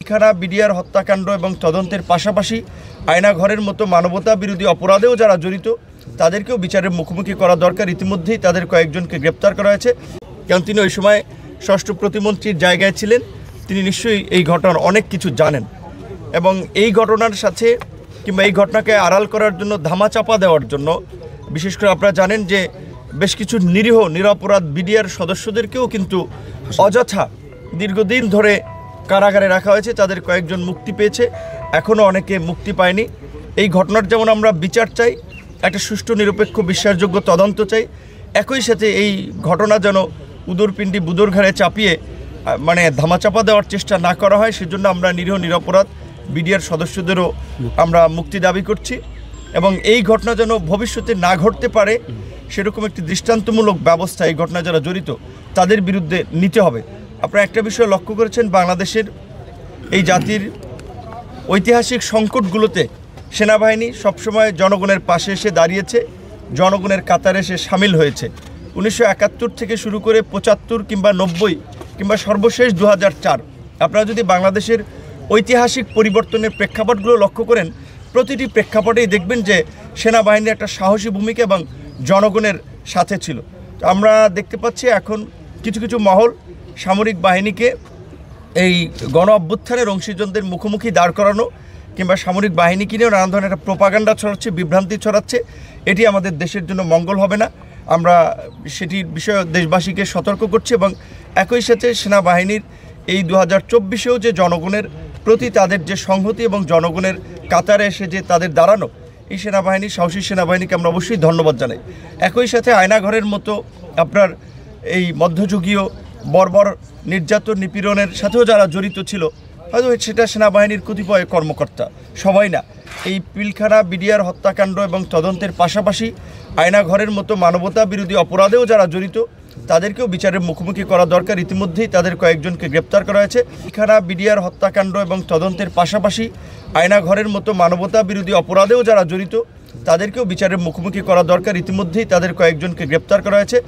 Pilkhana BDR হত্যাকাণ্ড এবং তদন্তের পাশাপাশি আয়নাঘরের মতো মানবতা বিরোধী অপরাধেও যারা জড়িত তাদেরকেও বিচারের মুখোমুখি করা দরকার। ইতিমধ্যেই তাদের কয়েকজনকে গ্রেপ্তার করা হয়েছে, কারণ তিনি ওই সময় ষষ্ঠ প্রতিমন্ত্রীর জায়গায় ছিলেন। তিনি নিশ্চয়ই এই ঘটনার অনেক কিছু জানেন এবং এই ঘটনার সাথে কিংবা এই ঘটনাকে আড়াল করার জন্য ধামাচাপা দেওয়ার জন্য বিশেষ করে আপনারা জানেন যে বেশ কিছু নিরীহ নিরপরাধ বিডিআর সদস্যদেরকেও কিন্তু অযথা দীর্ঘদিন ধরে কারাগারে রাখা হয়েছে। তাদের কয়েকজন মুক্তি পেয়েছে, এখনও অনেকে মুক্তি পায়নি। এই ঘটনার যেমন আমরা বিচার চাই, একটা সুষ্ঠু নিরপেক্ষ বিশ্বাসযোগ্য তদন্ত চাই, একই সাথে এই ঘটনা যেন উদরপিণ্ডি বুদর ঘাড়ে চাপিয়ে মানে ধামাচাপা দেওয়ার চেষ্টা না করা হয়, সেজন্য আমরা নিরীহ নিরপরাধ বিডিআর সদস্যদেরও আমরা মুক্তি দাবি করছি এবং এই ঘটনা যেন ভবিষ্যতে না ঘটতে পারে সেরকম একটি দৃষ্টান্তমূলক ব্যবস্থা এই ঘটনা যারা জড়িত তাদের বিরুদ্ধে নিতে হবে। আপনারা একটা বিষয় লক্ষ্য করেছেন, বাংলাদেশের এই জাতির ঐতিহাসিক সংকটগুলোতে সেনাবাহিনী সবসময় জনগণের পাশে এসে দাঁড়িয়েছে, জনগণের কাতারে এসে সামিল হয়েছে। 1971 থেকে শুরু করে 75 কিংবা 90 কিংবা সর্বশেষ 2004, আপনারা যদি বাংলাদেশের ঐতিহাসিক পরিবর্তনের প্রেক্ষাপটগুলো লক্ষ্য করেন, প্রতিটি প্রেক্ষাপটেই দেখবেন যে সেনাবাহিনীর একটা সাহসী ভূমিকা এবং জনগণের সাথে ছিল। আমরা দেখতে পাচ্ছি এখন কিছু কিছু মহল সামরিক বাহিনীকে এই গণ অভ্যুত্থানের অংশীজনদের মুখোমুখি দাঁড় করানো কিংবা সামরিক বাহিনীকে নিয়েও নানান ধরনের একটা প্রোপাগান্ডা ছড়াচ্ছে, বিভ্রান্তি ছড়াচ্ছে। এটি আমাদের দেশের জন্য মঙ্গল হবে না। আমরা সেটির বিষয়ে দেশবাসীকে সতর্ক করছি এবং একই সাথে সেনাবাহিনীর এই 2024-এও যে জনগণের প্রতি তাদের যে সংহতি এবং জনগণের কাতারে এসে যে তাদের দাঁড়ানো, এই সেনাবাহিনী, সাহসী সেনাবাহিনীকে আমরা অবশ্যই ধন্যবাদ জানাই। একই সাথে আয়নাঘরের মতো আপনার এই মধ্যযুগীয় বর্বর নির্যাতন নিপীড়নের সাথেও যারা জড়িত ছিল, হয়তো সেটা সেনাবাহিনীর কতিপয় কর্মকর্তা, সবাই না। এই পিলখানা বিডিআর হত্যাকাণ্ড এবং তদন্তের পাশাপাশি আয়নাঘরের মতো মানবতা বিরোধী অপরাধেও যারা জড়িত তাদেরকেও বিচারের মুখোমুখি করা দরকার। ইতিমধ্যেই তাদের কয়েকজনকে গ্রেপ্তার করা হয়েছে। পিলখানা বিডিআর হত্যাকাণ্ড এবং তদন্তের পাশাপাশি আয়নাঘরের মতো মানবতা বিরোধী অপরাধেও যারা জড়িত তাদেরকেও বিচারের মুখোমুখি করা দরকার। ইতিমধ্যেই তাদের কয়েকজনকে গ্রেপ্তার করা হয়েছে।